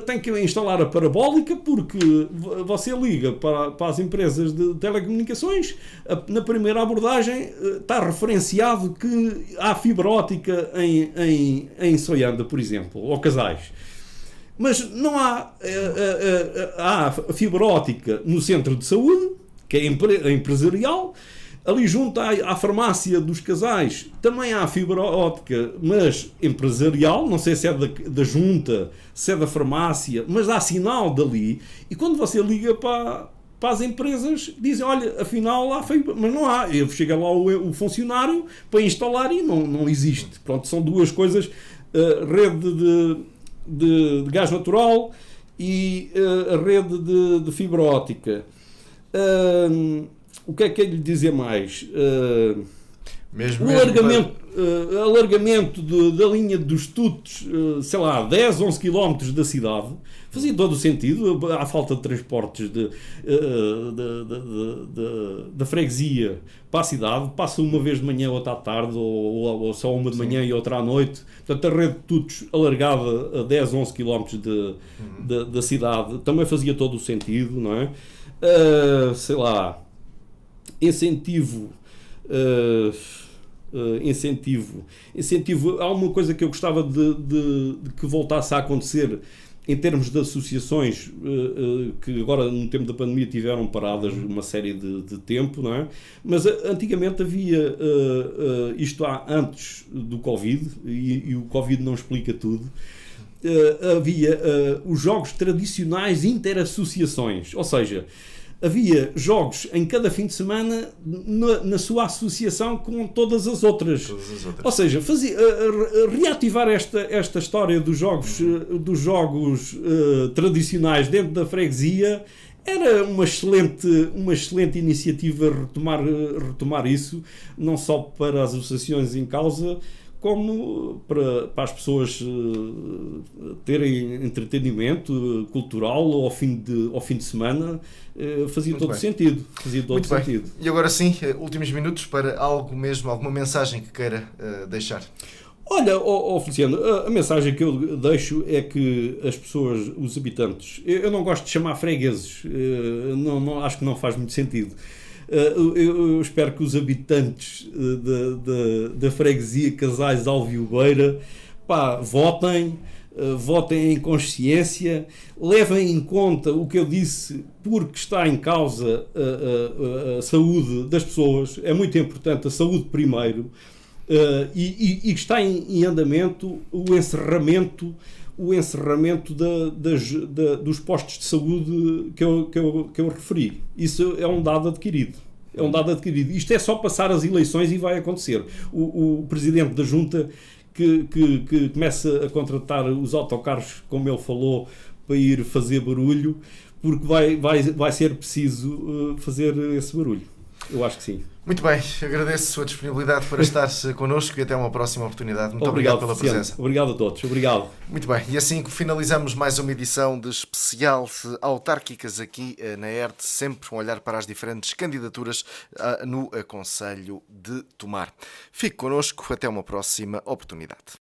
têm que instalar a parabólica, porque você liga para as empresas de telecomunicações, na primeira abordagem está referenciado que há fibra óptica em Soianda, por exemplo, ou Casais. Mas não há fibra óptica no centro de saúde, que é empresarial. Ali junto à farmácia dos Casais também há fibra óptica, mas empresarial, não sei se é da junta, se é da farmácia, mas há sinal dali. E quando você liga para as empresas, dizem, olha, afinal há fibra, mas não há. Chega lá o funcionário para instalar e não existe. Pronto, são duas coisas, rede de gás natural e a rede de fibra óptica. O que é que é lhe dizer mais? O alargamento da linha dos tutos, sei lá, 10, 11 km da cidade, fazia todo o sentido. À falta de transportes da freguesia para a cidade, passa uma vez de manhã, outra à tarde, ou só uma de manhã e outra à noite. Portanto, a rede de tutos alargada a 10, 11 km da cidade também fazia todo o sentido, não é? Sei lá, incentivo. Há uma coisa que eu gostava de que voltasse a acontecer, em termos de associações que agora no tempo da pandemia tiveram paradas uma série de tempo, não é? Mas antigamente havia, isto há antes do Covid, e o Covid não explica tudo, havia os jogos tradicionais interassociações, ou seja, havia jogos em cada fim de semana na sua associação com todas as outras. Ou seja, reativar esta história dos jogos tradicionais dentro da freguesia era uma excelente iniciativa retomar isso, não só para as associações em causa, como para as pessoas terem entretenimento cultural ao fim de semana. Fazia todo sentido. Muito bem. E agora sim, últimos minutos para alguma mensagem que queira deixar. Olha, Feliciano, a mensagem que eu deixo é que as pessoas, os habitantes, eu não gosto de chamar fregueses, acho que não faz muito sentido. Eu espero que os habitantes da freguesia Casais Alviobeira votem em consciência, levem em conta o que eu disse, porque está em causa a saúde das pessoas, é muito importante a saúde primeiro, e está em andamento o encerramento dos postos de saúde que eu referi. Isso é um dado adquirido. Isto é só passar as eleições e vai acontecer. O presidente da Junta que começa a contratar os autocarros, como ele falou, para ir fazer barulho, porque vai ser preciso fazer esse barulho. Eu acho que sim. Muito bem, agradeço a sua disponibilidade para estar connosco e até uma próxima oportunidade. Muito obrigado pela presença. Obrigado a todos. Obrigado. Muito bem, e assim finalizamos mais uma edição de especial autárquicas aqui na ERT, sempre um olhar para as diferentes candidaturas no Concelho de Tomar. Fique connosco, até uma próxima oportunidade.